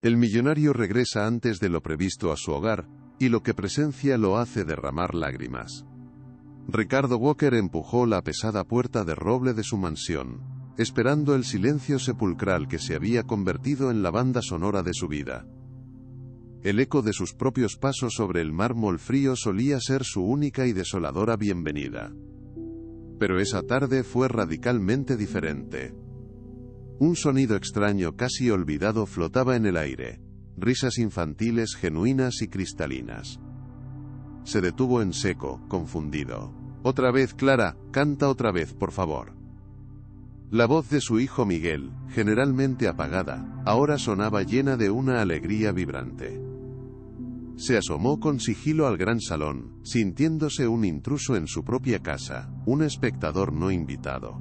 El millonario regresa antes de lo previsto a su hogar, y lo que presencia lo hace derramar lágrimas. Ricardo Walker empujó la pesada puerta de roble de su mansión, esperando el silencio sepulcral que se había convertido en la banda sonora de su vida. El eco de sus propios pasos sobre el mármol frío solía ser su única y desoladora bienvenida. Pero esa tarde fue radicalmente diferente. Un sonido extraño casi olvidado flotaba en el aire, risas infantiles genuinas y cristalinas. Se detuvo en seco, confundido. «Otra vez, Clara, canta otra vez, por favor». La voz de su hijo Miguel, generalmente apagada, ahora sonaba llena de una alegría vibrante. Se asomó con sigilo al gran salón, sintiéndose un intruso en su propia casa, un espectador no invitado.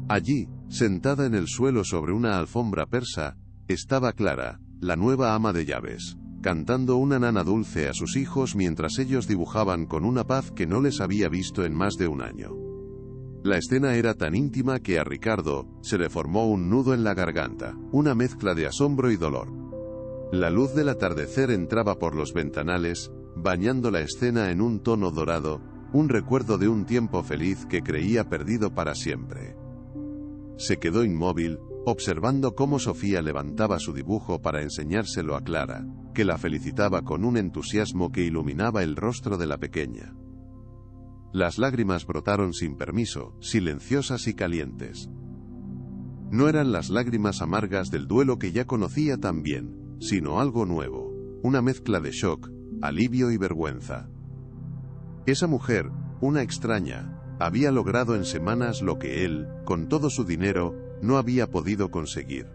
Allí, sentada en el suelo sobre una alfombra persa, estaba Clara, la nueva ama de llaves, cantando una nana dulce a sus hijos mientras ellos dibujaban con una paz que no les había visto en más de un año. La escena era tan íntima que a Ricardo se le formó un nudo en la garganta, una mezcla de asombro y dolor. La luz del atardecer entraba por los ventanales, bañando la escena en un tono dorado, un recuerdo de un tiempo feliz que creía perdido para siempre. Se quedó inmóvil, observando cómo Sofía levantaba su dibujo para enseñárselo a Clara, que la felicitaba con un entusiasmo que iluminaba el rostro de la pequeña. Las lágrimas brotaron sin permiso, silenciosas y calientes. No eran las lágrimas amargas del duelo que ya conocía tan bien, sino algo nuevo, una mezcla de shock, alivio y vergüenza. Esa mujer, una extraña, había logrado en semanas lo que él, con todo su dinero, no había podido conseguir.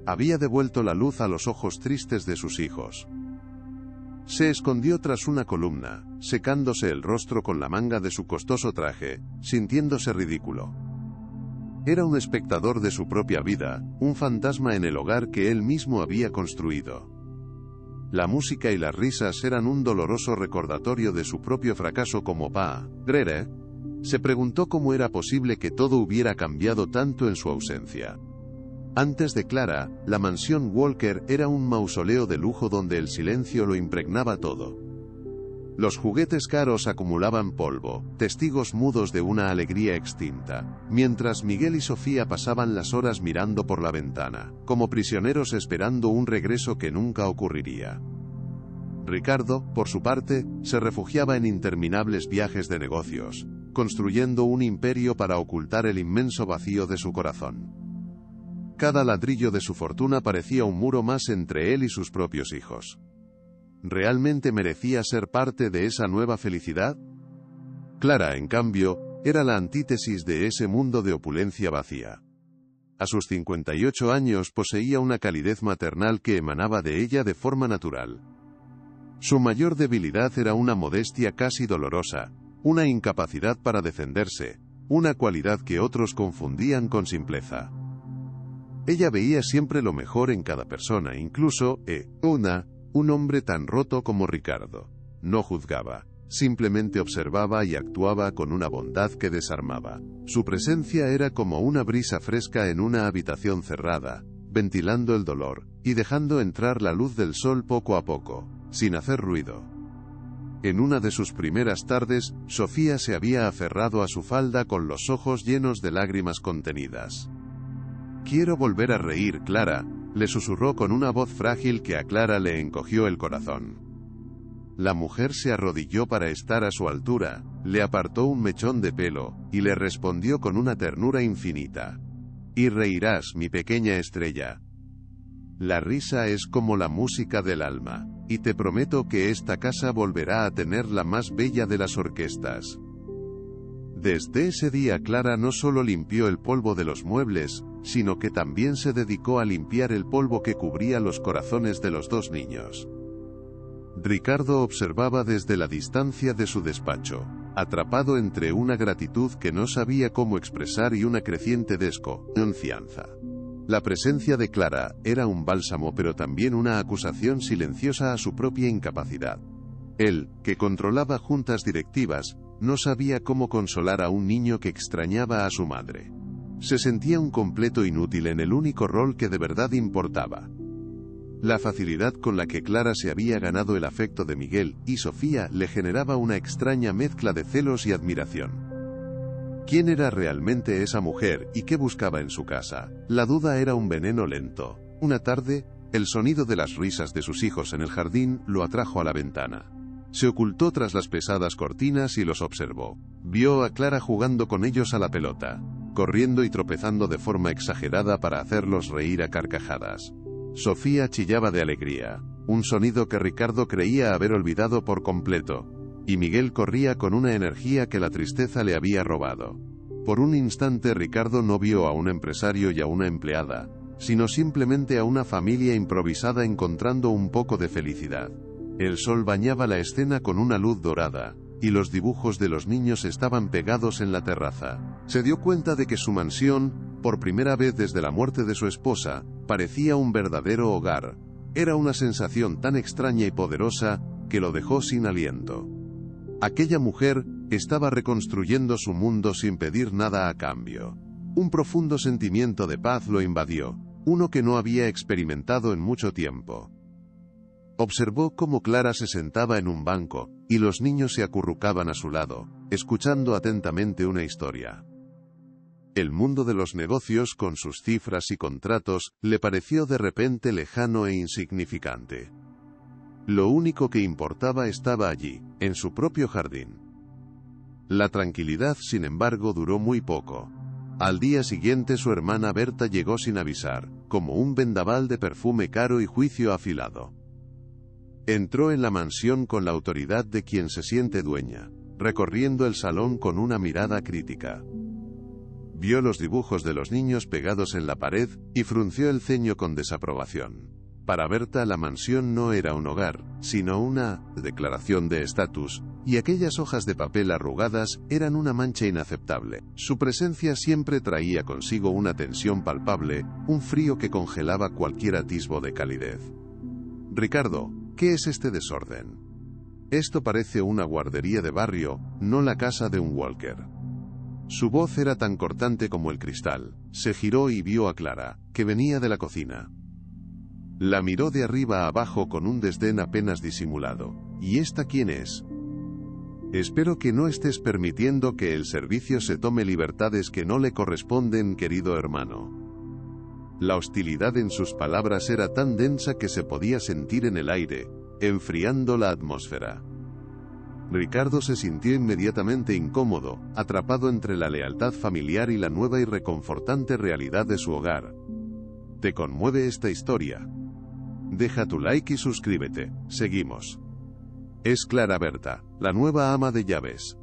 Había devuelto la luz a los ojos tristes de sus hijos. Se escondió tras una columna, secándose el rostro con la manga de su costoso traje, sintiéndose ridículo. Era un espectador de su propia vida, un fantasma en el hogar que él mismo había construido. La música y las risas eran un doloroso recordatorio de su propio fracaso como padre. Se preguntó cómo era posible que todo hubiera cambiado tanto en su ausencia. Antes de Clara, la mansión Walker era un mausoleo de lujo donde el silencio lo impregnaba todo. Los juguetes caros acumulaban polvo, testigos mudos de una alegría extinta, mientras Miguel y Sofía pasaban las horas mirando por la ventana, como prisioneros esperando un regreso que nunca ocurriría. Ricardo, por su parte, se refugiaba en interminables viajes de negocios, construyendo un imperio para ocultar el inmenso vacío de su corazón. Cada ladrillo de su fortuna parecía un muro más entre él y sus propios hijos. ¿Realmente merecía ser parte de esa nueva felicidad? Clara, en cambio, era la antítesis de ese mundo de opulencia vacía. A sus 58 años poseía una calidez maternal que emanaba de ella de forma natural. Su mayor debilidad era una modestia casi dolorosa, una incapacidad para defenderse, una cualidad que otros confundían con simpleza. Ella veía siempre lo mejor en cada persona, incluso un hombre tan roto como Ricardo. No juzgaba, simplemente observaba y actuaba con una bondad que desarmaba. Su presencia era como una brisa fresca en una habitación cerrada, ventilando el dolor, y dejando entrar la luz del sol poco a poco, sin hacer ruido. En una de sus primeras tardes, Sofía se había aferrado a su falda con los ojos llenos de lágrimas contenidas. «Quiero volver a reír, Clara», le susurró con una voz frágil que a Clara le encogió el corazón. La mujer se arrodilló para estar a su altura, le apartó un mechón de pelo, y le respondió con una ternura infinita. «Y reirás, mi pequeña estrella. La risa es como la música del alma, y te prometo que esta casa volverá a tener la más bella de las orquestas». Desde ese día Clara no solo limpió el polvo de los muebles, sino que también se dedicó a limpiar el polvo que cubría los corazones de los dos niños. Ricardo observaba desde la distancia de su despacho, atrapado entre una gratitud que no sabía cómo expresar y una creciente desconfianza. La presencia de Clara era un bálsamo pero también una acusación silenciosa a su propia incapacidad. Él, que controlaba juntas directivas, no sabía cómo consolar a un niño que extrañaba a su madre. Se sentía un completo inútil en el único rol que de verdad importaba. La facilidad con la que Clara se había ganado el afecto de Miguel y Sofía le generaba una extraña mezcla de celos y admiración. ¿Quién era realmente esa mujer y qué buscaba en su casa? La duda era un veneno lento. Una tarde, el sonido de las risas de sus hijos en el jardín lo atrajo a la ventana. Se ocultó tras las pesadas cortinas y los observó. Vio a Clara jugando con ellos a la pelota, corriendo y tropezando de forma exagerada para hacerlos reír a carcajadas. Sofía chillaba de alegría, un sonido que Ricardo creía haber olvidado por completo, y Miguel corría con una energía que la tristeza le había robado. Por un instante Ricardo no vio a un empresario y a una empleada, sino simplemente a una familia improvisada encontrando un poco de felicidad. El sol bañaba la escena con una luz dorada, y los dibujos de los niños estaban pegados en la terraza. Se dio cuenta de que su mansión, por primera vez desde la muerte de su esposa, parecía un verdadero hogar. Era una sensación tan extraña y poderosa, que lo dejó sin aliento. Aquella mujer estaba reconstruyendo su mundo sin pedir nada a cambio. Un profundo sentimiento de paz lo invadió, uno que no había experimentado en mucho tiempo. Observó cómo Clara se sentaba en un banco, y los niños se acurrucaban a su lado, escuchando atentamente una historia. El mundo de los negocios, con sus cifras y contratos, le pareció de repente lejano e insignificante. Lo único que importaba estaba allí, en su propio jardín. La tranquilidad, sin embargo, duró muy poco. Al día siguiente su hermana Berta llegó sin avisar, como un vendaval de perfume caro y juicio afilado. Entró en la mansión con la autoridad de quien se siente dueña, recorriendo el salón con una mirada crítica. Vio los dibujos de los niños pegados en la pared, y frunció el ceño con desaprobación. Para Berta la mansión no era un hogar, sino una declaración de estatus, y aquellas hojas de papel arrugadas eran una mancha inaceptable. Su presencia siempre traía consigo una tensión palpable, un frío que congelaba cualquier atisbo de calidez. «Ricardo, ¿qué es este desorden? Esto parece una guardería de barrio, no la casa de un Walker». Su voz era tan cortante como el cristal. Se giró y vio a Clara, que venía de la cocina. La miró de arriba a abajo con un desdén apenas disimulado. ¿Y esta quién es? Espero que no estés permitiendo que el servicio se tome libertades que no le corresponden, querido hermano. La hostilidad en sus palabras era tan densa que se podía sentir en el aire, enfriando la atmósfera. Ricardo se sintió inmediatamente incómodo, atrapado entre la lealtad familiar y la nueva y reconfortante realidad de su hogar. ¿Te conmueve esta historia? Deja tu like y suscríbete. Seguimos. Es Clara Berta, la nueva ama de llaves.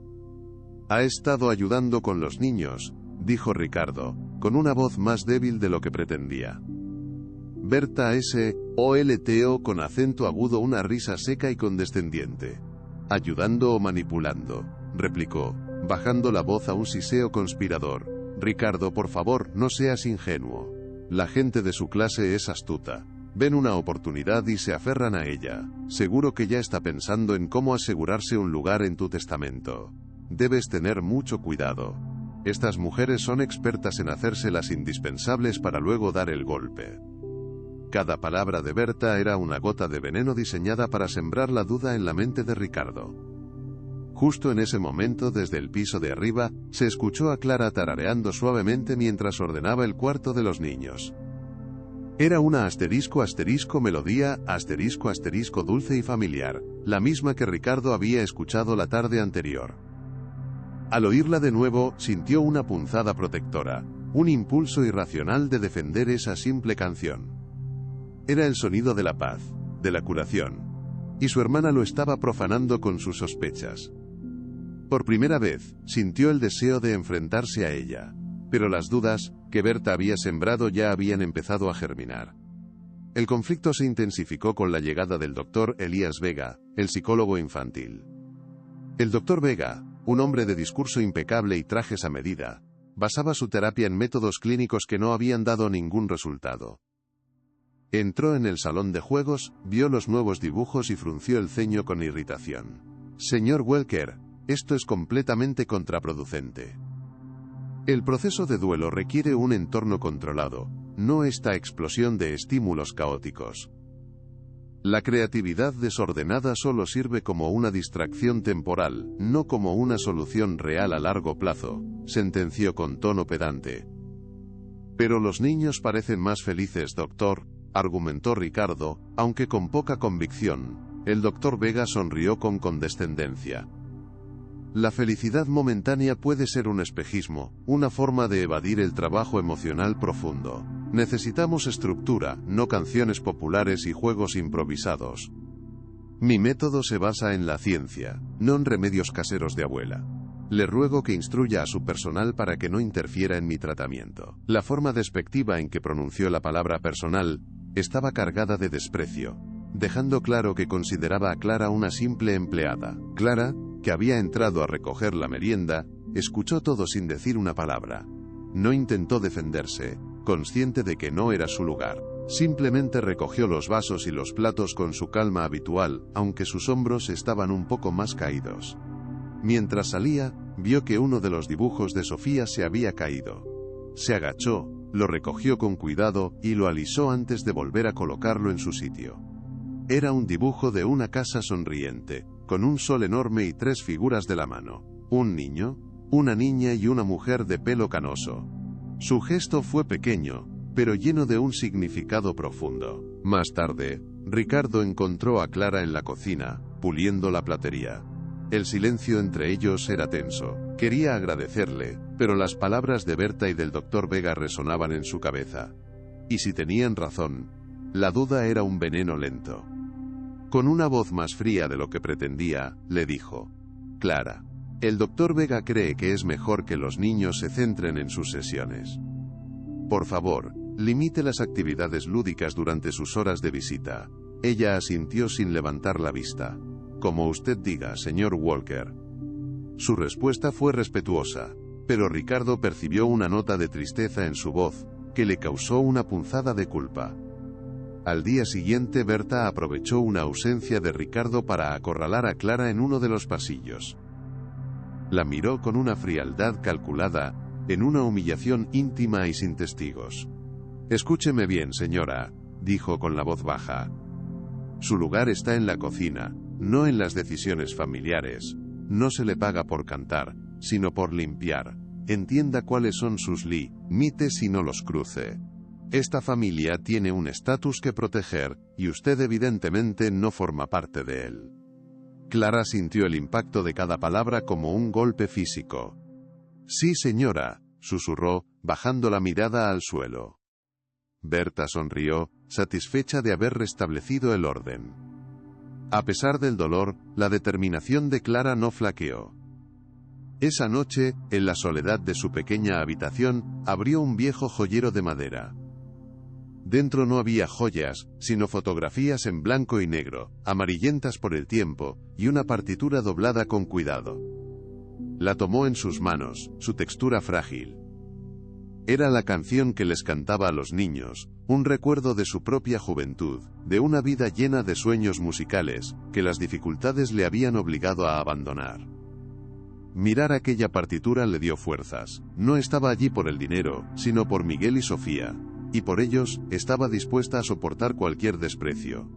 Ha estado ayudando con los niños, dijo Ricardo, con una voz más débil de lo que pretendía. Berta S.O.L.T.O. con acento agudo, una risa seca y condescendiente. ¿Ayudando o manipulando?, replicó, bajando la voz a un siseo conspirador. Ricardo, por favor, no seas ingenuo. La gente de su clase es astuta. Ven una oportunidad y se aferran a ella. Seguro que ya está pensando en cómo asegurarse un lugar en tu testamento. Debes tener mucho cuidado. Estas mujeres son expertas en hacerse las indispensables para luego dar el golpe. Cada palabra de Berta era una gota de veneno diseñada para sembrar la duda en la mente de Ricardo. Justo en ese momento, desde el piso de arriba, se escuchó a Clara tarareando suavemente mientras ordenaba el cuarto de los niños. Era una melodía, dulce y familiar, la misma que Ricardo había escuchado la tarde anterior. Al oírla de nuevo, sintió una punzada protectora, un impulso irracional de defender esa simple canción. Era el sonido de la paz, de la curación. Y su hermana lo estaba profanando con sus sospechas. Por primera vez, sintió el deseo de enfrentarse a ella. Pero las dudas que Berta había sembrado ya habían empezado a germinar. El conflicto se intensificó con la llegada del doctor Elías Vega, el psicólogo infantil. El doctor Vega, un hombre de discurso impecable y trajes a medida, basaba su terapia en métodos clínicos que no habían dado ningún resultado. Entró en el salón de juegos, vio los nuevos dibujos y frunció el ceño con irritación. Señor Walker, esto es completamente contraproducente. El proceso de duelo requiere un entorno controlado, no esta explosión de estímulos caóticos. La creatividad desordenada solo sirve como una distracción temporal, no como una solución real a largo plazo, sentenció con tono pedante. Pero los niños parecen más felices, doctor, argumentó Ricardo, aunque con poca convicción. El doctor Vega sonrió con condescendencia. La felicidad momentánea puede ser un espejismo, una forma de evadir el trabajo emocional profundo. Necesitamos estructura, no canciones populares y juegos improvisados. Mi método se basa en la ciencia, no en remedios caseros de abuela. Le ruego que instruya a su personal para que no interfiera en mi tratamiento. La forma despectiva en que pronunció la palabra personal estaba cargada de desprecio, dejando claro que consideraba a Clara una simple empleada. Clara, que había entrado a recoger la merienda, escuchó todo sin decir una palabra. No intentó defenderse, consciente de que no era su lugar. Simplemente recogió los vasos y los platos con su calma habitual, aunque sus hombros estaban un poco más caídos. Mientras salía, vio que uno de los dibujos de Sofía se había caído. Se agachó, lo recogió con cuidado y lo alisó antes de volver a colocarlo en su sitio. Era un dibujo de una casa sonriente, con un sol enorme y 3 figuras de la mano: un niño, una niña y una mujer de pelo canoso. Su gesto fue pequeño, pero lleno de un significado profundo. Más tarde, Ricardo encontró a Clara en la cocina, puliendo la platería. El silencio entre ellos era tenso. Quería agradecerle, pero las palabras de Berta y del doctor Vega resonaban en su cabeza. Y si tenían razón, la duda era un veneno lento. Con una voz más fría de lo que pretendía, le dijo: Clara, el doctor Vega cree que es mejor que los niños se centren en sus sesiones. Por favor, limite las actividades lúdicas durante sus horas de visita. Ella asintió sin levantar la vista. Como usted diga, señor Walker. Su respuesta fue respetuosa, pero Ricardo percibió una nota de tristeza en su voz, que le causó una punzada de culpa. Al día siguiente, Berta aprovechó una ausencia de Ricardo para acorralar a Clara en uno de los pasillos. La miró con una frialdad calculada, en una humillación íntima y sin testigos. Escúcheme bien, señora, dijo con la voz baja. Su lugar está en la cocina, no en las decisiones familiares. No se le paga por cantar, sino por limpiar. Entienda cuáles son sus límites y no los cruce. Esta familia tiene un estatus que proteger, y usted evidentemente no forma parte de él. Clara sintió el impacto de cada palabra como un golpe físico. Sí, señora, susurró, bajando la mirada al suelo. Berta sonrió, satisfecha de haber restablecido el orden. A pesar del dolor, la determinación de Clara no flaqueó. Esa noche, en la soledad de su pequeña habitación, abrió un viejo joyero de madera. Dentro no había joyas, sino fotografías en blanco y negro, amarillentas por el tiempo, y una partitura doblada con cuidado. La tomó en sus manos, su textura frágil. Era la canción que les cantaba a los niños, un recuerdo de su propia juventud, de una vida llena de sueños musicales, que las dificultades le habían obligado a abandonar. Mirar aquella partitura le dio fuerzas. No estaba allí por el dinero, sino por Miguel y Sofía, y por ellos, estaba dispuesta a soportar cualquier desprecio.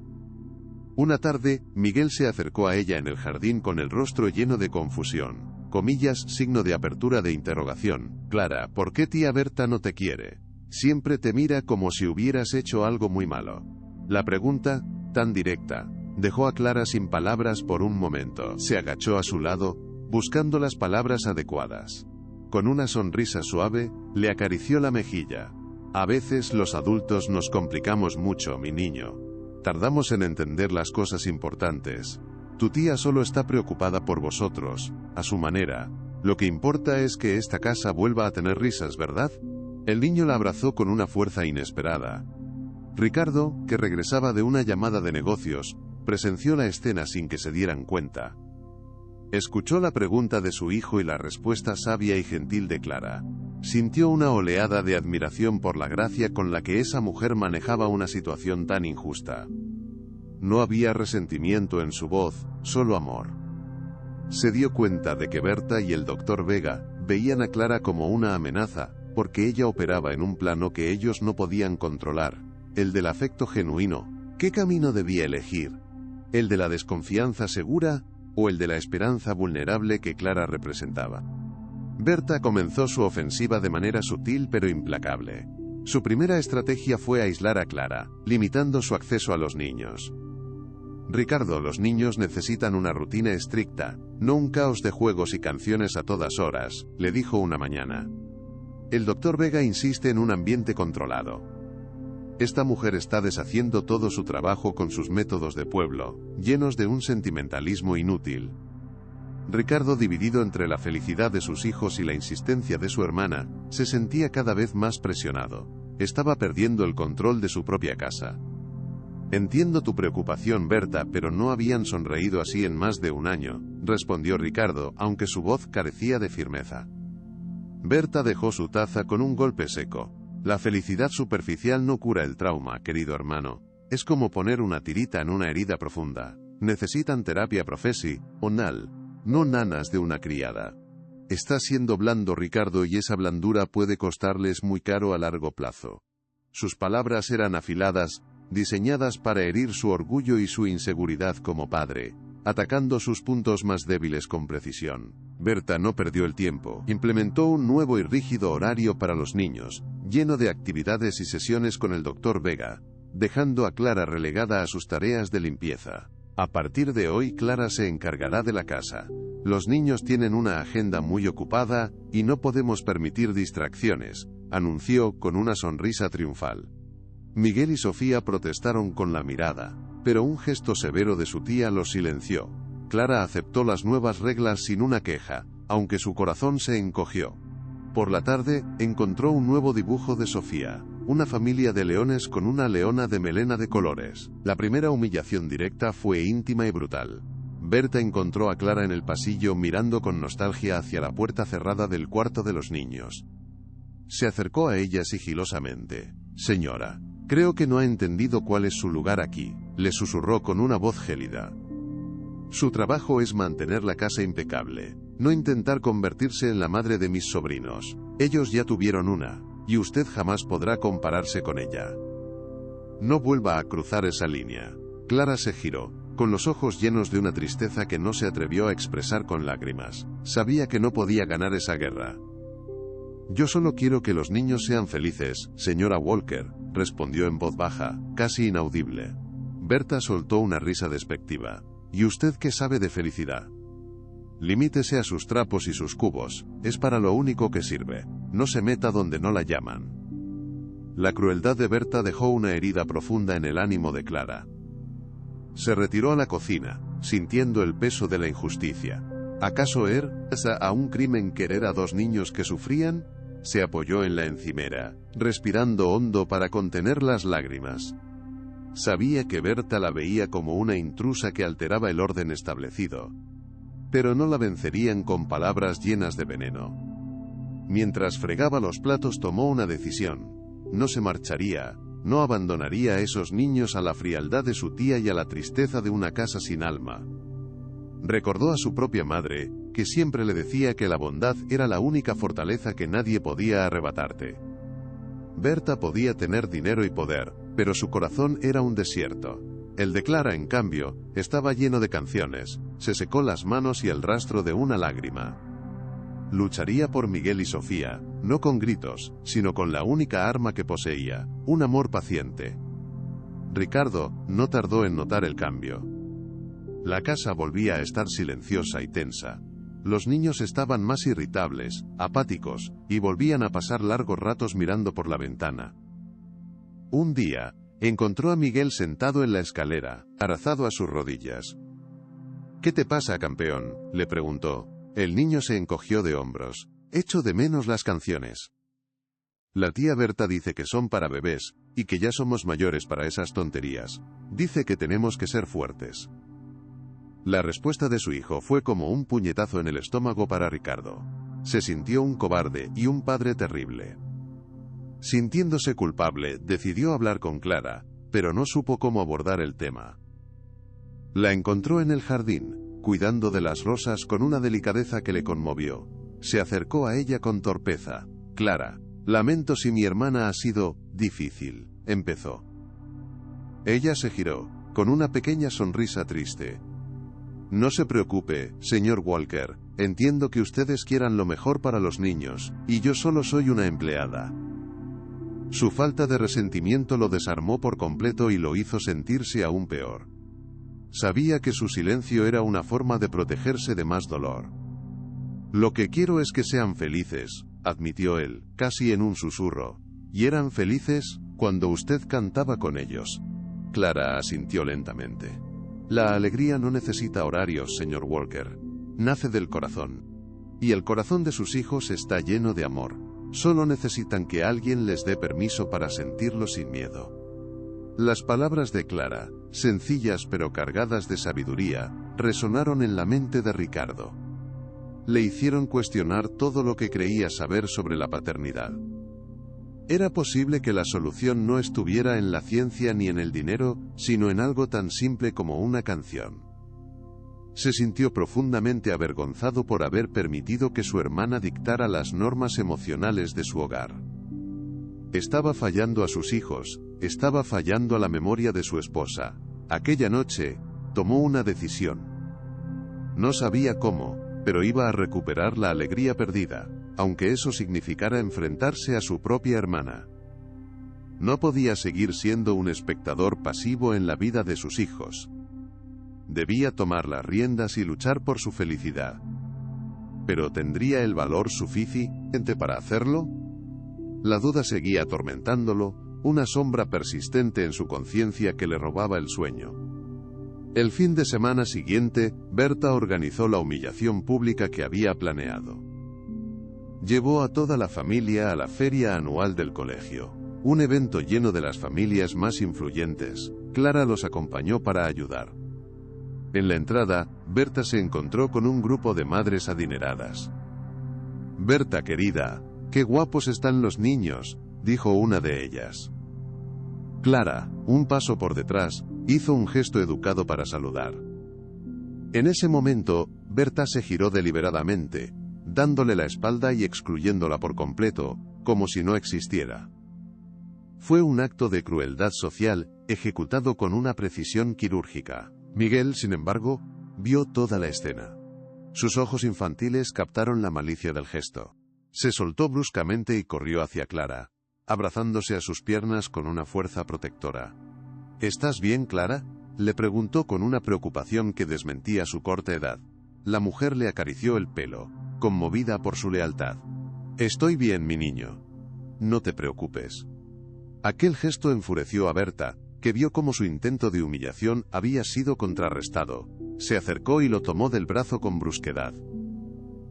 Una tarde, Miguel se acercó a ella en el jardín con el rostro lleno de confusión. Comillas, signo de apertura de interrogación. Clara, ¿por qué tía Berta no te quiere? Siempre te mira como si hubieras hecho algo muy malo. La pregunta, tan directa, dejó a Clara sin palabras por un momento. Se agachó a su lado, buscando las palabras adecuadas. Con una sonrisa suave, le acarició la mejilla. A veces los adultos nos complicamos mucho, mi niño. Tardamos en entender las cosas importantes. Tu tía solo está preocupada por vosotros, a su manera. Lo que importa es que esta casa vuelva a tener risas, ¿verdad? El niño la abrazó con una fuerza inesperada. Ricardo, que regresaba de una llamada de negocios, presenció la escena sin que se dieran cuenta. Escuchó la pregunta de su hijo y la respuesta sabia y gentil de Clara. Sintió una oleada de admiración por la gracia con la que esa mujer manejaba una situación tan injusta. No había resentimiento en su voz, solo amor. Se dio cuenta de que Berta y el doctor Vega veían a Clara como una amenaza, porque ella operaba en un plano que ellos no podían controlar, el del afecto genuino, ¿Qué camino debía elegir? ¿El de la desconfianza segura o el de la esperanza vulnerable que Clara representaba? Berta comenzó su ofensiva de manera sutil pero implacable. Su primera estrategia fue aislar a Clara, limitando su acceso a los niños. Ricardo, los niños necesitan una rutina estricta, no un caos de juegos y canciones a todas horas, le dijo una mañana. El doctor Vega insiste en un ambiente controlado. Esta mujer está deshaciendo todo su trabajo con sus métodos de pueblo, llenos de un sentimentalismo inútil. Ricardo, dividido entre la felicidad de sus hijos y la insistencia de su hermana, se sentía cada vez más presionado. Estaba perdiendo el control de su propia casa. Entiendo tu preocupación, Berta, pero no habían sonreído así en más de un año, respondió Ricardo, aunque su voz carecía de firmeza. Berta dejó su taza con un golpe seco. La felicidad superficial no cura el trauma, querido hermano. Es como poner una tirita en una herida profunda. Necesitan terapia profesional, no nanas de una criada. Está siendo blando, Ricardo, y esa blandura puede costarles muy caro a largo plazo. Sus palabras eran afiladas, diseñadas para herir su orgullo y su inseguridad como padre, atacando sus puntos más débiles con precisión. Berta no perdió el tiempo. Implementó un nuevo y rígido horario para los niños, lleno de actividades y sesiones con el doctor Vega, dejando a Clara relegada a sus tareas de limpieza. A partir de hoy, Clara se encargará de la casa. Los niños tienen una agenda muy ocupada y no podemos permitir distracciones, anunció con una sonrisa triunfal. Miguel y Sofía protestaron con la mirada, pero un gesto severo de su tía los silenció. Clara aceptó las nuevas reglas sin una queja, aunque su corazón se encogió. Por la tarde, encontró un nuevo dibujo de Sofía, una familia de leones con una leona de melena de colores. La primera humillación directa fue íntima y brutal. Berta encontró a Clara en el pasillo mirando con nostalgia hacia la puerta cerrada del cuarto de los niños. Se acercó a ella sigilosamente. «Señora, creo que no ha entendido cuál es su lugar aquí», le susurró con una voz gélida. «Su trabajo es mantener la casa impecable, no intentar convertirse en la madre de mis sobrinos. Ellos ya tuvieron una, y usted jamás podrá compararse con ella. No vuelva a cruzar esa línea». Clara se giró, con los ojos llenos de una tristeza que no se atrevió a expresar con lágrimas. Sabía que no podía ganar esa guerra. «Yo solo quiero que los niños sean felices, señora Walker», respondió en voz baja, casi inaudible. Berta soltó una risa despectiva. «¿Y usted qué sabe de felicidad? Limítese a sus trapos y sus cubos, es para lo único que sirve. No se meta donde no la llaman». La crueldad de Berta dejó una herida profunda en el ánimo de Clara. Se retiró a la cocina, sintiendo el peso de la injusticia. ¿Acaso era a un crimen querer a dos niños que sufrían? Se apoyó en la encimera, respirando hondo para contener las lágrimas. Sabía que Berta la veía como una intrusa que alteraba el orden establecido. Pero no la vencerían con palabras llenas de veneno. Mientras fregaba los platos tomó una decisión. No se marcharía, no abandonaría a esos niños a la frialdad de su tía y a la tristeza de una casa sin alma. Recordó a su propia madre, que siempre le decía que la bondad era la única fortaleza que nadie podía arrebatarte. Berta podía tener dinero y poder, pero su corazón era un desierto. El de Clara, en cambio, estaba lleno de canciones. Se secó las manos y el rastro de una lágrima. Lucharía por Miguel y Sofía, no con gritos, sino con la única arma que poseía, un amor paciente. Ricardo no tardó en notar el cambio. La casa volvía a estar silenciosa y tensa. Los niños estaban más irritables, apáticos, y volvían a pasar largos ratos mirando por la ventana. Un día, encontró a Miguel sentado en la escalera, abrazado a sus rodillas. «¿Qué te pasa, campeón?», le preguntó. El niño se encogió de hombros. «Echo de menos las canciones. La tía Berta dice que son para bebés, y que ya somos mayores para esas tonterías. Dice que tenemos que ser fuertes». La respuesta de su hijo fue como un puñetazo en el estómago para Ricardo. Se sintió un cobarde y un padre terrible. Sintiéndose culpable, decidió hablar con Clara, pero no supo cómo abordar el tema. La encontró en el jardín, cuidando de las rosas con una delicadeza que le conmovió. Se acercó a ella con torpeza. «Clara, lamento si mi hermana ha sido difícil», empezó. Ella se giró, con una pequeña sonrisa triste. No se preocupe, señor Walker, entiendo que ustedes quieran lo mejor para los niños, y yo solo soy una empleada. Su falta de resentimiento lo desarmó por completo y lo hizo sentirse aún peor. Sabía que su silencio era una forma de protegerse de más dolor. Lo que quiero es que sean felices, admitió él, casi en un susurro. ¿Y eran felices cuando usted cantaba con ellos? Clara asintió lentamente. La alegría no necesita horarios, señor Walker. Nace del corazón. Y el corazón de sus hijos está lleno de amor. Solo necesitan que alguien les dé permiso para sentirlo sin miedo. Las palabras de Clara, sencillas pero cargadas de sabiduría, resonaron en la mente de Ricardo. Le hicieron cuestionar todo lo que creía saber sobre la paternidad. Era posible que la solución no estuviera en la ciencia ni en el dinero, sino en algo tan simple como una canción. Se sintió profundamente avergonzado por haber permitido que su hermana dictara las normas emocionales de su hogar. Estaba fallando a sus hijos, estaba fallando a la memoria de su esposa. Aquella noche, tomó una decisión. No sabía cómo, pero iba a recuperar la alegría perdida, aunque eso significara enfrentarse a su propia hermana. No podía seguir siendo un espectador pasivo en la vida de sus hijos. Debía tomar las riendas y luchar por su felicidad. ¿Pero tendría el valor suficiente para hacerlo? La duda seguía atormentándolo, una sombra persistente en su conciencia que le robaba el sueño. El fin de semana siguiente, Berta organizó la humillación pública que había planeado. Llevó a toda la familia a la feria anual del colegio, un evento lleno de las familias más influyentes. Clara los acompañó para ayudar. En la entrada, Berta se encontró con un grupo de madres adineradas. «Berta, querida, qué guapos están los niños», dijo una de ellas. Clara, un paso por detrás, hizo un gesto educado para saludar. En ese momento, Berta se giró deliberadamente, dándole la espalda y excluyéndola por completo, como si no existiera. Fue un acto de crueldad social, ejecutado con una precisión quirúrgica. Miguel, sin embargo, vio toda la escena. Sus ojos infantiles captaron la malicia del gesto. Se soltó bruscamente y corrió hacia Clara, abrazándose a sus piernas con una fuerza protectora. «¿Estás bien, Clara?», le preguntó con una preocupación que desmentía su corta edad. La mujer le acarició el pelo, conmovida por su lealtad. «Estoy bien, mi niño. No te preocupes». Aquel gesto enfureció a Berta, que vio cómo su intento de humillación había sido contrarrestado. Se acercó y lo tomó del brazo con brusquedad.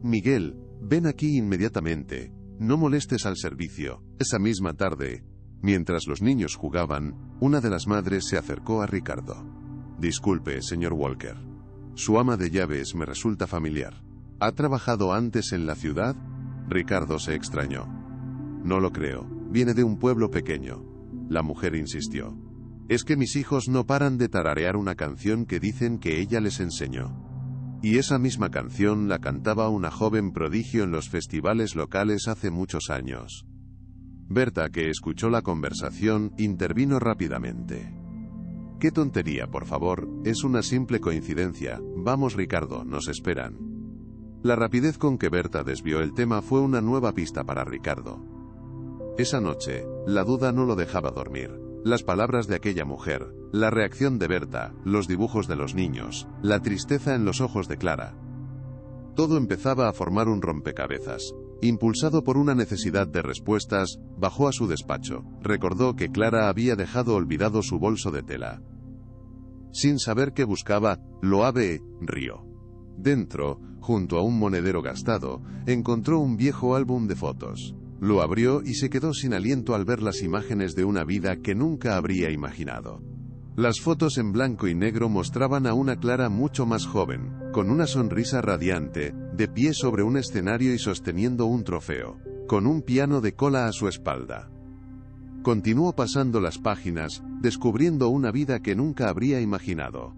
«Miguel, ven aquí inmediatamente. No molestes al servicio». Esa misma tarde, mientras los niños jugaban, una de las madres se acercó a Ricardo. «Disculpe, señor Walker. Su ama de llaves me resulta familiar. ¿Ha trabajado antes en la ciudad?». Ricardo se extrañó. «No lo creo. Viene de un pueblo pequeño». La mujer insistió. «Es que mis hijos no paran de tararear una canción que dicen que ella les enseñó. Y esa misma canción la cantaba una joven prodigio en los festivales locales hace muchos años». Berta, que escuchó la conversación, intervino rápidamente. «Qué tontería, por favor, es una simple coincidencia. Vamos, Ricardo, nos esperan». La rapidez con que Berta desvió el tema fue una nueva pista para Ricardo. Esa noche, la duda no lo dejaba dormir. Las palabras de aquella mujer, la reacción de Berta, los dibujos de los niños, la tristeza en los ojos de Clara. Todo empezaba a formar un rompecabezas. Impulsado por una necesidad de respuestas, bajó a su despacho. Recordó que Clara había dejado olvidado su bolso de tela. Sin saber qué buscaba, Loabe rió. Dentro, junto a un monedero gastado, encontró un viejo álbum de fotos. Lo abrió y se quedó sin aliento al ver las imágenes de una vida que nunca habría imaginado. Las fotos en blanco y negro mostraban a una Clara mucho más joven, con una sonrisa radiante, de pie sobre un escenario y sosteniendo un trofeo, con un piano de cola a su espalda. Continuó pasando las páginas, descubriendo una vida que nunca habría imaginado.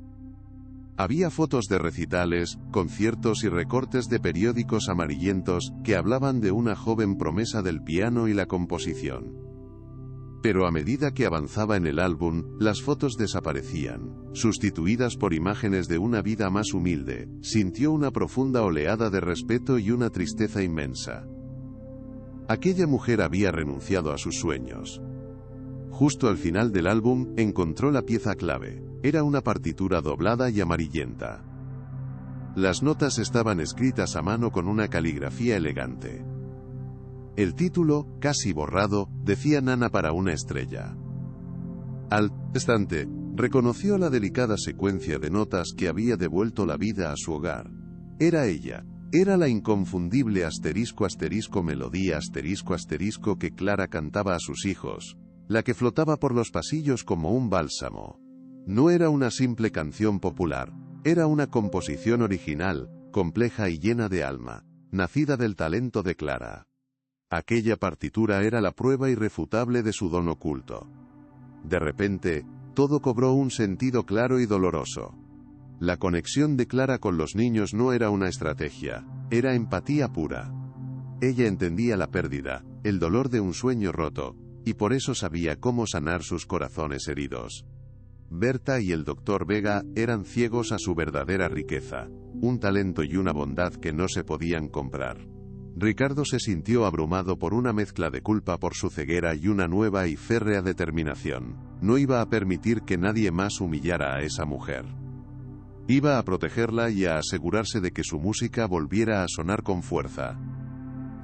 Había fotos de recitales, conciertos y recortes de periódicos amarillentos que hablaban de una joven promesa del piano y la composición. Pero a medida que avanzaba en el álbum, las fotos desaparecían, sustituidas por imágenes de una vida más humilde. Sintió una profunda oleada de respeto y una tristeza inmensa. Aquella mujer había renunciado a sus sueños. Justo al final del álbum, encontró la pieza clave. Era una partitura doblada y amarillenta. Las notas estaban escritas a mano con una caligrafía elegante. El título, casi borrado, decía Nana para una estrella. Al instante, reconoció la delicada secuencia de notas que había devuelto la vida a su hogar. Era ella. Era la inconfundible melodía que Clara cantaba a sus hijos, la que flotaba por los pasillos como un bálsamo. No era una simple canción popular, era una composición original, compleja y llena de alma, nacida del talento de Clara. Aquella partitura era la prueba irrefutable de su don oculto. De repente, todo cobró un sentido claro y doloroso. La conexión de Clara con los niños no era una estrategia, era empatía pura. Ella entendía la pérdida, el dolor de un sueño roto, y por eso sabía cómo sanar sus corazones heridos. Berta y el Dr. Vega eran ciegos a su verdadera riqueza, un talento y una bondad que no se podían comprar. Ricardo se sintió abrumado por una mezcla de culpa por su ceguera y una nueva y férrea determinación. No iba a permitir que nadie más humillara a esa mujer. Iba a protegerla y a asegurarse de que su música volviera a sonar con fuerza.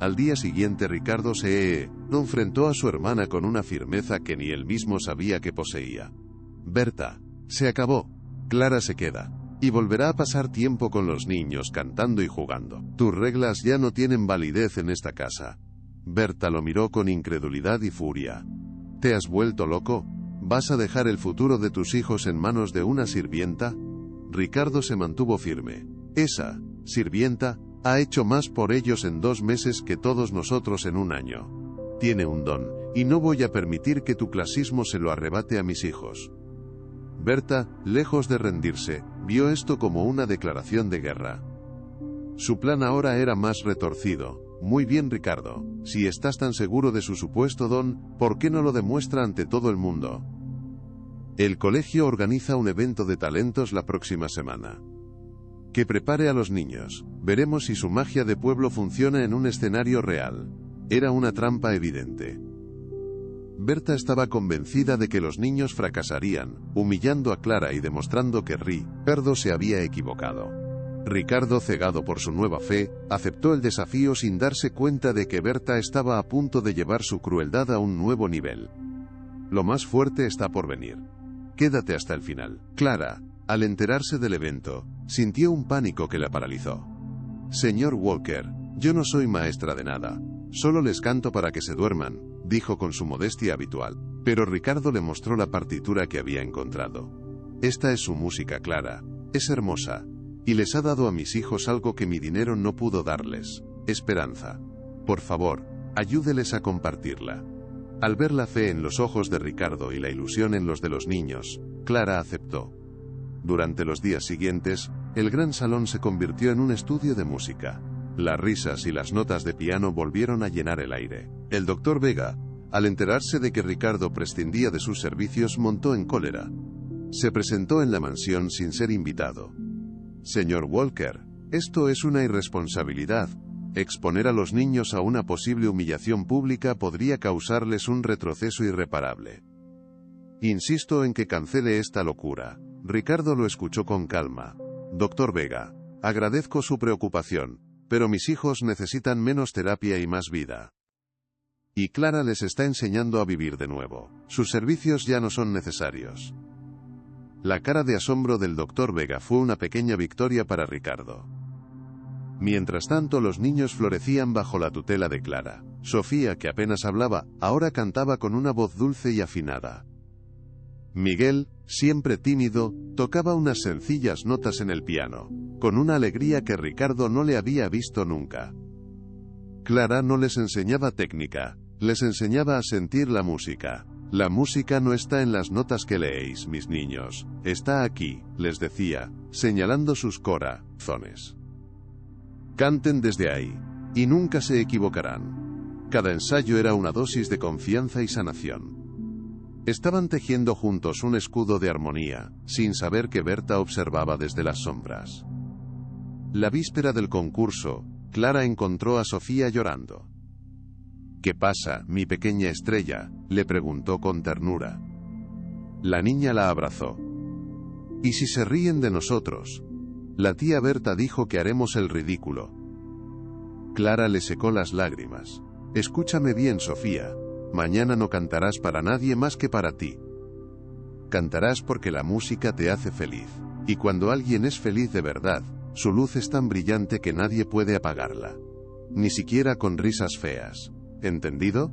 Al día siguiente Ricardo se enfrentó a su hermana con una firmeza que ni él mismo sabía que poseía. Berta, se acabó. Clara se queda. Y volverá a pasar tiempo con los niños cantando y jugando. Tus reglas ya no tienen validez en esta casa. Berta lo miró con incredulidad y furia. ¿Te has vuelto loco? ¿Vas a dejar el futuro de tus hijos en manos de una sirvienta? Ricardo se mantuvo firme. Esa sirvienta ha hecho más por ellos en 2 meses que todos nosotros en un año. Tiene un don, y no voy a permitir que tu clasismo se lo arrebate a mis hijos. Berta, lejos de rendirse, vio esto como una declaración de guerra. Su plan ahora era más retorcido. Muy bien, Ricardo, si estás tan seguro de su supuesto don, ¿por qué no lo demuestra ante todo el mundo? El colegio organiza un evento de talentos la próxima semana. Que prepare a los niños. Veremos si su magia de pueblo funciona en un escenario real. Era una trampa evidente. Berta estaba convencida de que los niños fracasarían, humillando a Clara y demostrando que Ricardo se había equivocado. Ricardo, cegado por su nueva fe, aceptó el desafío sin darse cuenta de que Berta estaba a punto de llevar su crueldad a un nuevo nivel. Lo más fuerte está por venir. Quédate hasta el final. Clara, al enterarse del evento, sintió un pánico que la paralizó. Señor Walker, yo no soy maestra de nada. Solo les canto para que se duerman, dijo con su modestia habitual. Pero Ricardo le mostró la partitura que había encontrado. Esta es su música, Clara. Es hermosa. Y les ha dado a mis hijos algo que mi dinero no pudo darles. Esperanza. Por favor, ayúdeles a compartirla. Al ver la fe en los ojos de Ricardo y la ilusión en los de los niños, Clara aceptó. Durante los días siguientes, el gran salón se convirtió en un estudio de música. Las risas y las notas de piano volvieron a llenar el aire. El Dr. Vega, al enterarse de que Ricardo prescindía de sus servicios, montó en cólera. Se presentó en la mansión sin ser invitado. Señor Walker, esto es una irresponsabilidad. Exponer a los niños a una posible humillación pública podría causarles un retroceso irreparable. Insisto en que cancele esta locura. Ricardo lo escuchó con calma. Dr. Vega, agradezco su preocupación, pero mis hijos necesitan menos terapia y más vida. Y Clara les está enseñando a vivir de nuevo. Sus servicios ya no son necesarios. La cara de asombro del Dr. Vega fue una pequeña victoria para Ricardo. Mientras tanto, los niños florecían bajo la tutela de Clara. Sofía, que apenas hablaba, ahora cantaba con una voz dulce y afinada. Miguel, siempre tímido, tocaba unas sencillas notas en el piano, con una alegría que Ricardo no le había visto nunca. Clara no les enseñaba técnica, les enseñaba a sentir la música. La música no está en las notas que leéis, mis niños, está aquí, les decía, señalando sus corazones. Canten desde ahí, y nunca se equivocarán. Cada ensayo era una dosis de confianza y sanación. Estaban tejiendo juntos un escudo de armonía, sin saber que Berta observaba desde las sombras. La víspera del concurso, Clara encontró a Sofía llorando. «¿Qué pasa, mi pequeña estrella?», le preguntó con ternura. La niña la abrazó. «¿Y si se ríen de nosotros? La tía Berta dijo que haremos el ridículo». Clara le secó las lágrimas. «Escúchame bien, Sofía. Mañana no cantarás para nadie más que para ti. Cantarás porque la música te hace feliz. Y cuando alguien es feliz de verdad, su luz es tan brillante que nadie puede apagarla. Ni siquiera con risas feas. ¿Entendido?».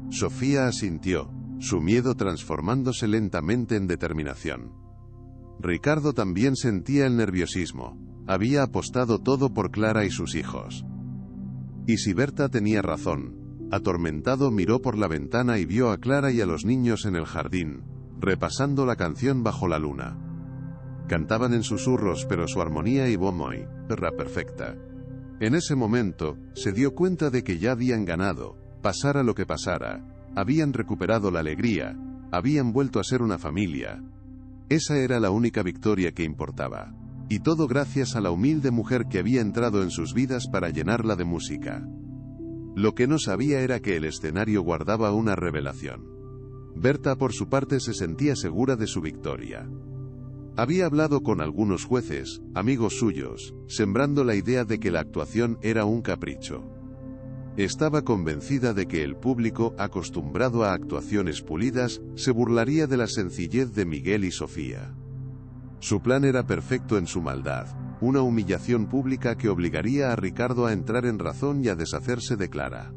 Sofía asintió, su miedo transformándose lentamente en determinación. Ricardo también sentía el nerviosismo. Había apostado todo por Clara y sus hijos. ¿Y si Berta tenía razón? Atormentado miró por la ventana y vio a Clara y a los niños en el jardín, repasando la canción bajo la luna. Cantaban en susurros, pero su armonía y bomoy era perfecta. En ese momento, se dio cuenta de que ya habían ganado, pasara lo que pasara, habían recuperado la alegría, habían vuelto a ser una familia. Esa era la única victoria que importaba. Y todo gracias a la humilde mujer que había entrado en sus vidas para llenarla de música. Lo que no sabía era que el escenario guardaba una revelación. Berta, por su parte, se sentía segura de su victoria. Había hablado con algunos jueces, amigos suyos, sembrando la idea de que la actuación era un capricho. Estaba convencida de que el público, acostumbrado a actuaciones pulidas, se burlaría de la sencillez de Miguel y Sofía. Su plan era perfecto en su maldad, una humillación pública que obligaría a Ricardo a entrar en razón y a deshacerse de Clara.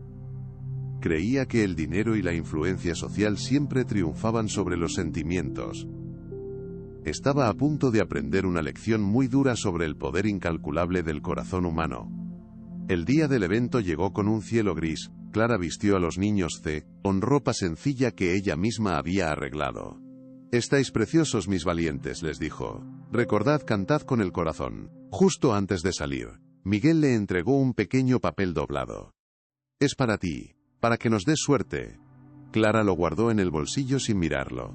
Creía que el dinero y la influencia social siempre triunfaban sobre los sentimientos. Estaba a punto de aprender una lección muy dura sobre el poder incalculable del corazón humano. El día del evento llegó con un cielo gris. Clara vistió a los niños con ropa sencilla que ella misma había arreglado. «Estáis preciosos, mis valientes», les dijo. «Recordad, cantad con el corazón». Justo antes de salir, Miguel le entregó un pequeño papel doblado. «Es para ti, para que nos des suerte». Clara lo guardó en el bolsillo sin mirarlo.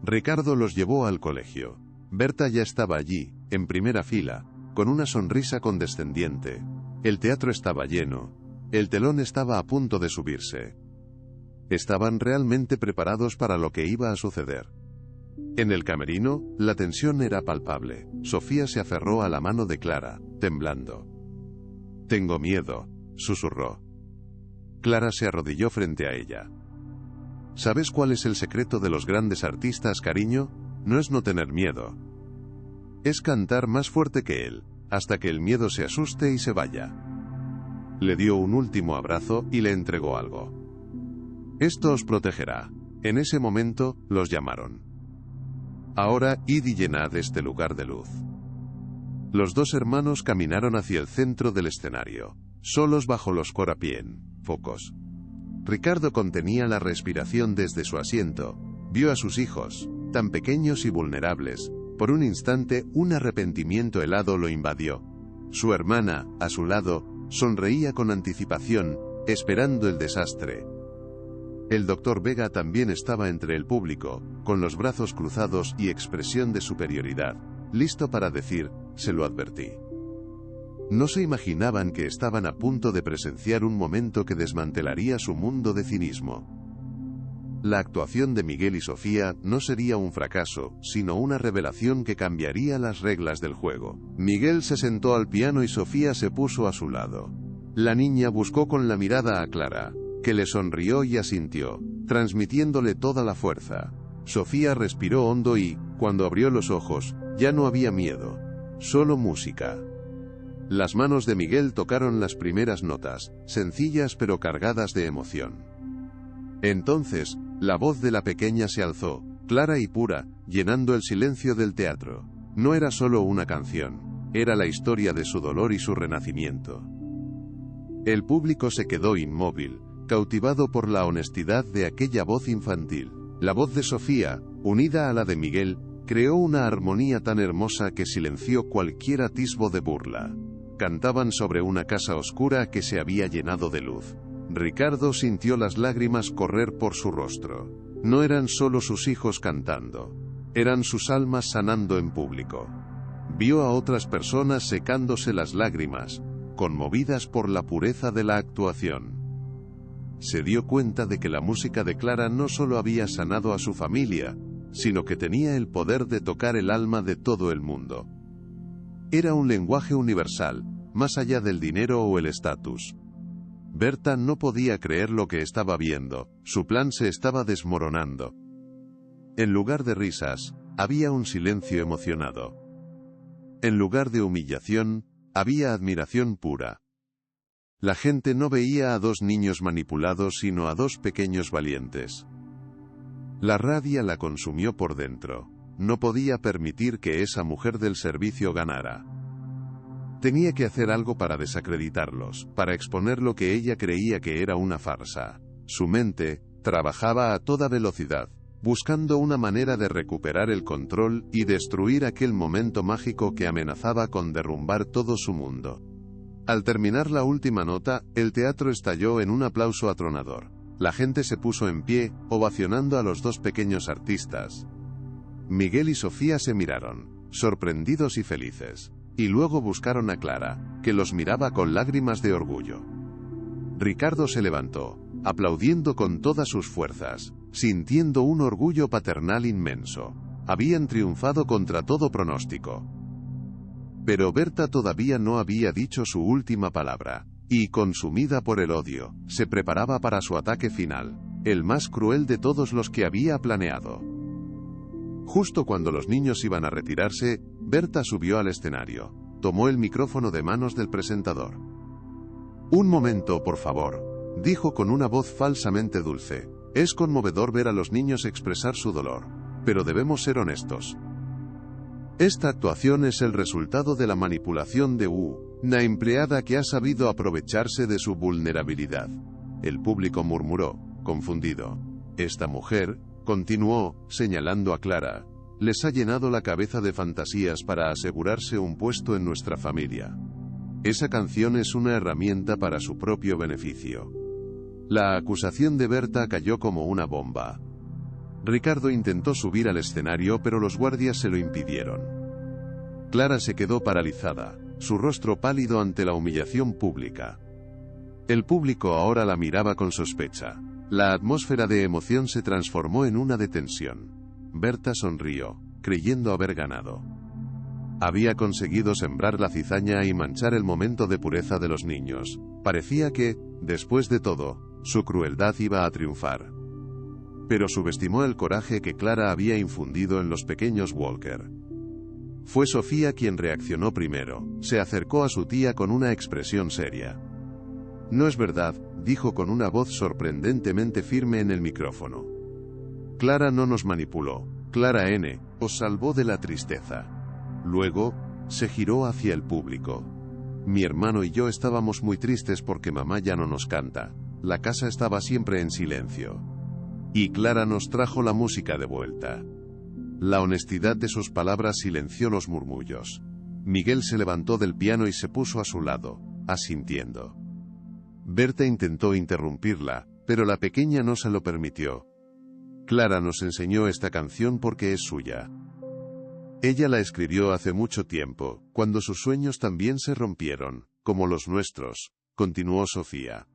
Ricardo los llevó al colegio. Berta ya estaba allí, en primera fila, con una sonrisa condescendiente. El teatro estaba lleno. El telón estaba a punto de subirse. Estaban realmente preparados para lo que iba a suceder. En el camerino, la tensión era palpable. Sofía se aferró a la mano de Clara, temblando. «Tengo miedo», susurró. Clara se arrodilló frente a ella. «¿Sabes cuál es el secreto de los grandes artistas, cariño? No es no tener miedo. Es cantar más fuerte que él, hasta que el miedo se asuste y se vaya». Le dio un último abrazo y le entregó algo. «Esto os protegerá». En ese momento, los llamaron. «Ahora, id y llenad este lugar de luz». Los dos hermanos caminaron hacia el centro del escenario, solos bajo los corapien, focos. Ricardo contenía la respiración desde su asiento. Vio a sus hijos, tan pequeños y vulnerables. Por un instante, un arrepentimiento helado lo invadió. Su hermana, a su lado, sonreía con anticipación, esperando el desastre. El doctor Vega también estaba entre el público, con los brazos cruzados y expresión de superioridad, listo para decir: «Se lo advertí». No se imaginaban que estaban a punto de presenciar un momento que desmantelaría su mundo de cinismo. La actuación de Miguel y Sofía no sería un fracaso, sino una revelación que cambiaría las reglas del juego. Miguel se sentó al piano y Sofía se puso a su lado. La niña buscó con la mirada a Clara, que le sonrió y asintió, transmitiéndole toda la fuerza. Sofía respiró hondo y, cuando abrió los ojos, ya no había miedo, solo música. Las manos de Miguel tocaron las primeras notas, sencillas pero cargadas de emoción. Entonces, la voz de la pequeña se alzó, clara y pura, llenando el silencio del teatro. No era solo una canción, era la historia de su dolor y su renacimiento. El público se quedó inmóvil, cautivado por la honestidad de aquella voz infantil. La voz de Sofía, unida a la de Miguel, creó una armonía tan hermosa que silenció cualquier atisbo de burla. Cantaban sobre una casa oscura que se había llenado de luz. Ricardo sintió las lágrimas correr por su rostro. No eran solo sus hijos cantando. Eran sus almas sanando en público. Vio a otras personas secándose las lágrimas, conmovidas por la pureza de la actuación. Se dio cuenta de que la música de Clara no solo había sanado a su familia, sino que tenía el poder de tocar el alma de todo el mundo. Era un lenguaje universal, más allá del dinero o el estatus. Berta no podía creer lo que estaba viendo, su plan se estaba desmoronando. En lugar de risas, había un silencio emocionado. En lugar de humillación, había admiración pura. La gente no veía a dos niños manipulados sino a dos pequeños valientes. La rabia la consumió por dentro. No podía permitir que esa mujer del servicio ganara. Tenía que hacer algo para desacreditarlos, para exponer lo que ella creía que era una farsa. Su mente trabajaba a toda velocidad, buscando una manera de recuperar el control y destruir aquel momento mágico que amenazaba con derrumbar todo su mundo. Al terminar la última nota, el teatro estalló en un aplauso atronador. La gente se puso en pie, ovacionando a los dos pequeños artistas. Miguel y Sofía se miraron, sorprendidos y felices. Y luego buscaron a Clara, que los miraba con lágrimas de orgullo. Ricardo se levantó, aplaudiendo con todas sus fuerzas, sintiendo un orgullo paternal inmenso. Habían triunfado contra todo pronóstico. Pero Berta todavía no había dicho su última palabra, y consumida por el odio, se preparaba para su ataque final, el más cruel de todos los que había planeado. Justo cuando los niños iban a retirarse, Berta subió al escenario, tomó el micrófono de manos del presentador. «Un momento, por favor», dijo con una voz falsamente dulce. «Es conmovedor ver a los niños expresar su dolor, pero debemos ser honestos. Esta actuación es el resultado de la manipulación de una empleada que ha sabido aprovecharse de su vulnerabilidad». El público murmuró, confundido. «Esta mujer», continuó, señalando a Clara, «les ha llenado la cabeza de fantasías para asegurarse un puesto en nuestra familia. Esa canción es una herramienta para su propio beneficio». La acusación de Berta cayó como una bomba. Ricardo intentó subir al escenario pero los guardias se lo impidieron. Clara se quedó paralizada, su rostro pálido ante la humillación pública. El público ahora la miraba con sospecha. La atmósfera de emoción se transformó en una de tensión. Berta sonrió, creyendo haber ganado. Había conseguido sembrar la cizaña y manchar el momento de pureza de los niños. Parecía que, después de todo, su crueldad iba a triunfar. Pero subestimó el coraje que Clara había infundido en los pequeños Walker. Fue Sofía quien reaccionó primero. Se acercó a su tía con una expresión seria. «No es verdad», dijo con una voz sorprendentemente firme en el micrófono. «Clara no nos manipuló. Clara N. os salvó de la tristeza». Luego, se giró hacia el público. «Mi hermano y yo estábamos muy tristes porque mamá ya no nos canta. La casa estaba siempre en silencio. Y Clara nos trajo la música de vuelta». La honestidad de sus palabras silenció los murmullos. Miguel se levantó del piano y se puso a su lado, asintiendo. Berta intentó interrumpirla, pero la pequeña no se lo permitió. «Clara nos enseñó esta canción porque es suya. Ella la escribió hace mucho tiempo, cuando sus sueños también se rompieron, como los nuestros», continuó Sofía.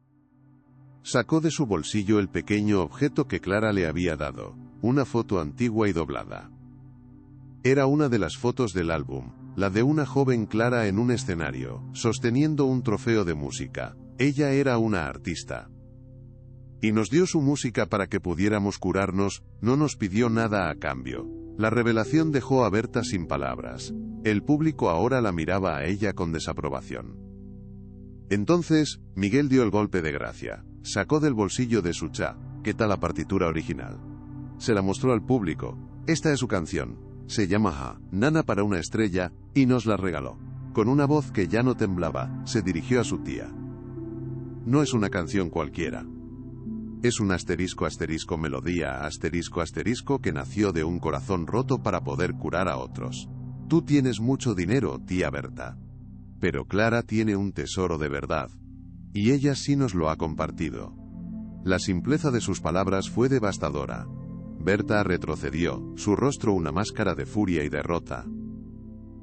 Sacó de su bolsillo el pequeño objeto que Clara le había dado, una foto antigua y doblada. Era una de las fotos del álbum, la de una joven Clara en un escenario, sosteniendo un trofeo de música. Ella era una artista. Y nos dio su música para que pudiéramos curarnos, no nos pidió nada a cambio. La revelación dejó a Berta sin palabras. El público ahora la miraba a ella con desaprobación. Entonces, Miguel dio el golpe de gracia. Sacó del bolsillo de su chaqueta la partitura original. Se la mostró al público. «Esta es su canción. Se llama Nana para una estrella», y nos la regaló. Con una voz que ya no temblaba, se dirigió a su tía. «No es una canción cualquiera. Es un *** melodía *** que nació de un corazón roto para poder curar a otros. Tú tienes mucho dinero, tía Berta. Pero Clara tiene un tesoro de verdad. Y ella sí nos lo ha compartido». La simpleza de sus palabras fue devastadora. Berta retrocedió, su rostro una máscara de furia y derrota.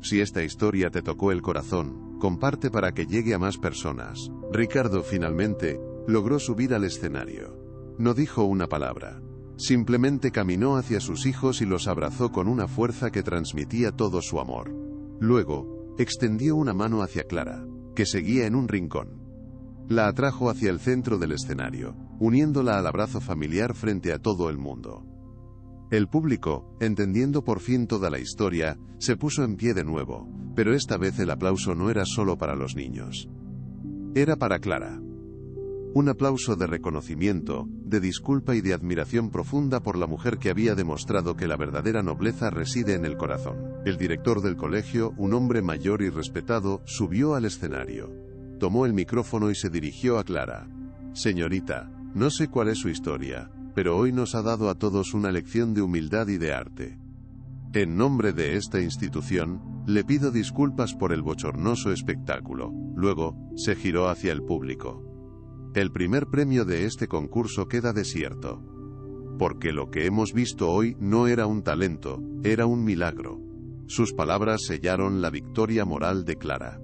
Si esta historia te tocó el corazón, comparte para que llegue a más personas. Ricardo finalmente logró subir al escenario. No dijo una palabra. Simplemente caminó hacia sus hijos y los abrazó con una fuerza que transmitía todo su amor. Luego, extendió una mano hacia Clara, que seguía en un rincón. La atrajo hacia el centro del escenario, uniéndola al abrazo familiar frente a todo el mundo. El público, entendiendo por fin toda la historia, se puso en pie de nuevo, pero esta vez el aplauso no era solo para los niños. Era para Clara. Un aplauso de reconocimiento, de disculpa y de admiración profunda por la mujer que había demostrado que la verdadera nobleza reside en el corazón. El director del colegio, un hombre mayor y respetado, subió al escenario. Tomó el micrófono y se dirigió a Clara. Señorita, no sé cuál es su historia, pero hoy nos ha dado a todos una lección de humildad y de arte. En nombre de esta institución, le pido disculpas por el bochornoso espectáculo. Luego, se giró hacia el público. El primer premio de este concurso queda desierto. Porque lo que hemos visto hoy no era un talento, era un milagro. Sus palabras sellaron la victoria moral de Clara.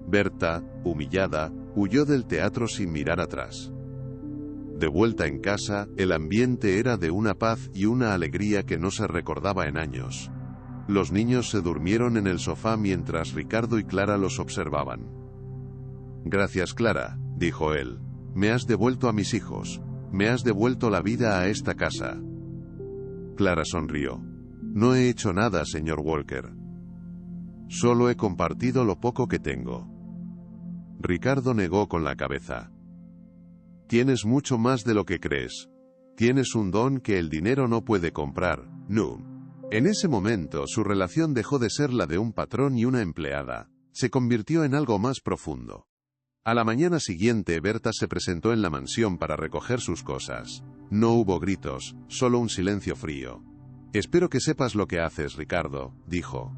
Berta, humillada, huyó del teatro sin mirar atrás. De vuelta en casa, el ambiente era de una paz y una alegría que no se recordaba en años. Los niños se durmieron en el sofá mientras Ricardo y Clara los observaban. Gracias, Clara, dijo él. Me has devuelto a mis hijos. Me has devuelto la vida a esta casa. Clara sonrió. No he hecho nada, señor Walker. Solo he compartido lo poco que tengo. Ricardo negó con la cabeza. Tienes mucho más de lo que crees. Tienes un don que el dinero no puede comprar, no. En ese momento su relación dejó de ser la de un patrón y una empleada. Se convirtió en algo más profundo. A la mañana siguiente Berta se presentó en la mansión para recoger sus cosas. No hubo gritos, solo un silencio frío. Espero que sepas lo que haces, Ricardo, dijo.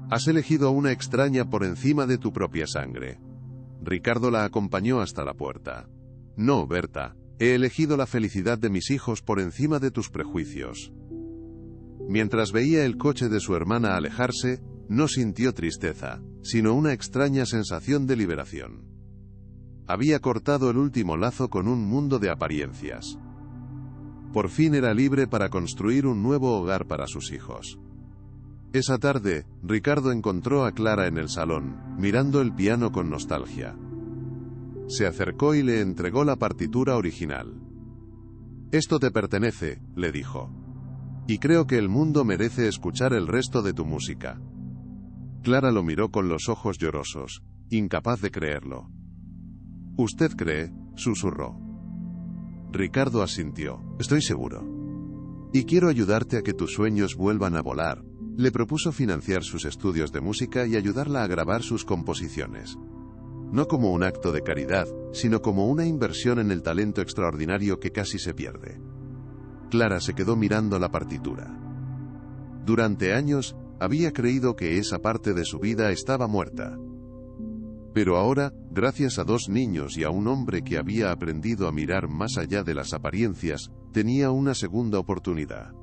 Has elegido a una extraña por encima de tu propia sangre. Ricardo la acompañó hasta la puerta. No, Berta, he elegido la felicidad de mis hijos por encima de tus prejuicios. Mientras veía el coche de su hermana alejarse, no sintió tristeza, sino una extraña sensación de liberación. Había cortado el último lazo con un mundo de apariencias. Por fin era libre para construir un nuevo hogar para sus hijos. Esa tarde, Ricardo encontró a Clara en el salón, mirando el piano con nostalgia. Se acercó y le entregó la partitura original. Esto te pertenece, le dijo. Y creo que el mundo merece escuchar el resto de tu música. Clara lo miró con los ojos llorosos, incapaz de creerlo. ¿Usted cree?, susurró. Ricardo asintió. Estoy seguro. Y quiero ayudarte a que tus sueños vuelvan a volar. Le propuso financiar sus estudios de música y ayudarla a grabar sus composiciones. No como un acto de caridad, sino como una inversión en el talento extraordinario que casi se pierde. Clara se quedó mirando la partitura. Durante años, había creído que esa parte de su vida estaba muerta. Pero ahora, gracias a dos niños y a un hombre que había aprendido a mirar más allá de las apariencias, tenía una segunda oportunidad.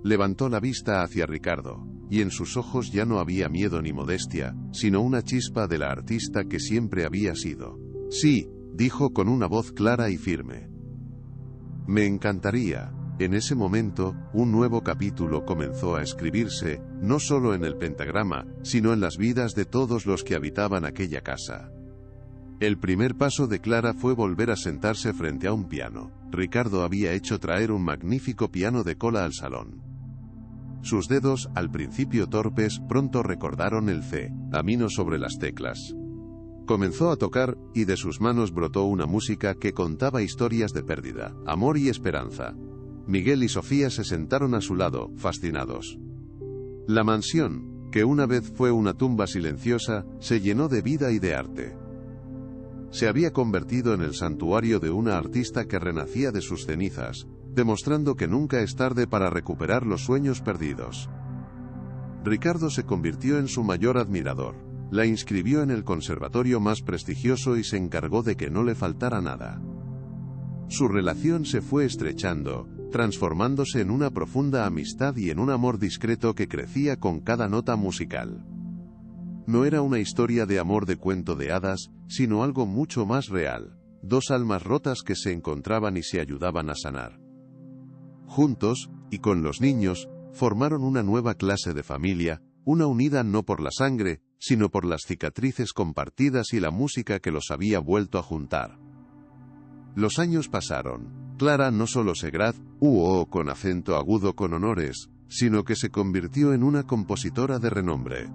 Levantó la vista hacia Ricardo, y en sus ojos ya no había miedo ni modestia, sino una chispa de la artista que siempre había sido. Sí, dijo con una voz clara y firme. Me encantaría. En ese momento, un nuevo capítulo comenzó a escribirse, no solo en el pentagrama, sino en las vidas de todos los que habitaban aquella casa. El primer paso de Clara fue volver a sentarse frente a un piano. Ricardo había hecho traer un magnífico piano de cola al salón. Sus dedos, al principio torpes, pronto recordaron el camino sobre las teclas. Comenzó a tocar, y de sus manos brotó una música que contaba historias de pérdida, amor y esperanza. Miguel y Sofía se sentaron a su lado, fascinados. La mansión, que una vez fue una tumba silenciosa, se llenó de vida y de arte. Se había convertido en el santuario de una artista que renacía de sus cenizas, demostrando que nunca es tarde para recuperar los sueños perdidos. Ricardo se convirtió en su mayor admirador, la inscribió en el conservatorio más prestigioso y se encargó de que no le faltara nada. Su relación se fue estrechando, transformándose en una profunda amistad y en un amor discreto que crecía con cada nota musical. No era una historia de amor de cuento de hadas, sino algo mucho más real, dos almas rotas que se encontraban y se ayudaban a sanar. Juntos, y con los niños, formaron una nueva clase de familia, una unida no por la sangre, sino por las cicatrices compartidas y la música que los había vuelto a juntar. Los años pasaron. Clara no solo se graduó con acento agudo con honores, sino que se convirtió en una compositora de renombre.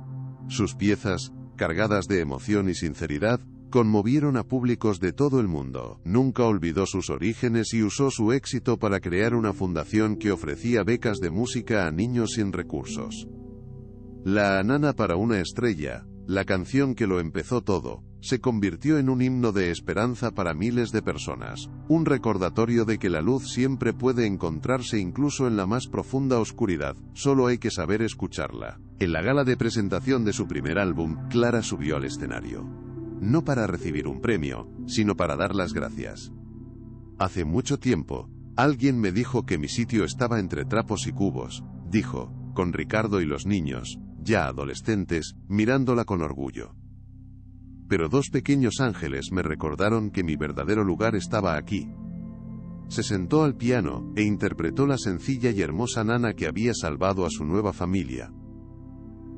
Sus piezas, cargadas de emoción y sinceridad, conmovieron a públicos de todo el mundo. Nunca olvidó sus orígenes y usó su éxito para crear una fundación que ofrecía becas de música a niños sin recursos. La Nana para una estrella, la canción que lo empezó todo, se convirtió en un himno de esperanza para miles de personas, un recordatorio de que la luz siempre puede encontrarse incluso en la más profunda oscuridad, solo hay que saber escucharla. En la gala de presentación de su primer álbum, Clara subió al escenario. No para recibir un premio, sino para dar las gracias. Hace mucho tiempo, alguien me dijo que mi sitio estaba entre trapos y cubos, dijo, con Ricardo y los niños, ya adolescentes, mirándola con orgullo. Pero dos pequeños ángeles me recordaron que mi verdadero lugar estaba aquí. Se sentó al piano, e interpretó la sencilla y hermosa nana que había salvado a su nueva familia.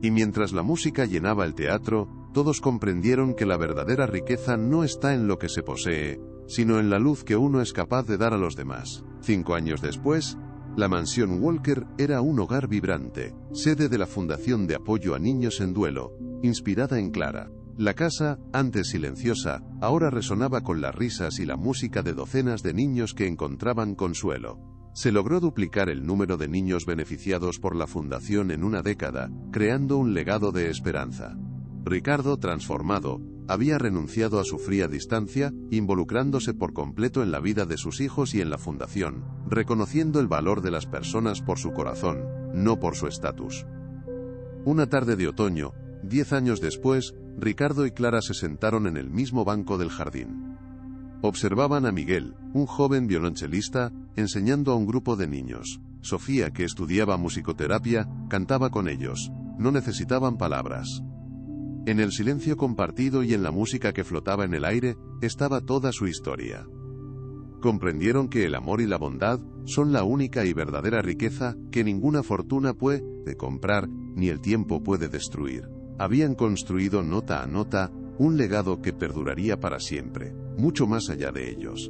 Y mientras la música llenaba el teatro, todos comprendieron que la verdadera riqueza no está en lo que se posee, sino en la luz que uno es capaz de dar a los demás. 5 años después, la mansión Walker era un hogar vibrante, sede de la Fundación de Apoyo a Niños en Duelo, inspirada en Clara. La casa, antes silenciosa, ahora resonaba con las risas y la música de docenas de niños que encontraban consuelo. Se logró duplicar el número de niños beneficiados por la fundación en una década, creando un legado de esperanza. Ricardo, transformado, había renunciado a su fría distancia, involucrándose por completo en la vida de sus hijos y en la fundación, reconociendo el valor de las personas por su corazón, no por su estatus. Una tarde de otoño, 10 años después, Ricardo y Clara se sentaron en el mismo banco del jardín. Observaban a Miguel, un joven violonchelista, enseñando a un grupo de niños. Sofía, que estudiaba musicoterapia, cantaba con ellos. No necesitaban palabras. En el silencio compartido y en la música que flotaba en el aire, estaba toda su historia. Comprendieron que el amor y la bondad son la única y verdadera riqueza que ninguna fortuna puede comprar, ni el tiempo puede destruir. Habían construido nota a nota un legado que perduraría para siempre, mucho más allá de ellos.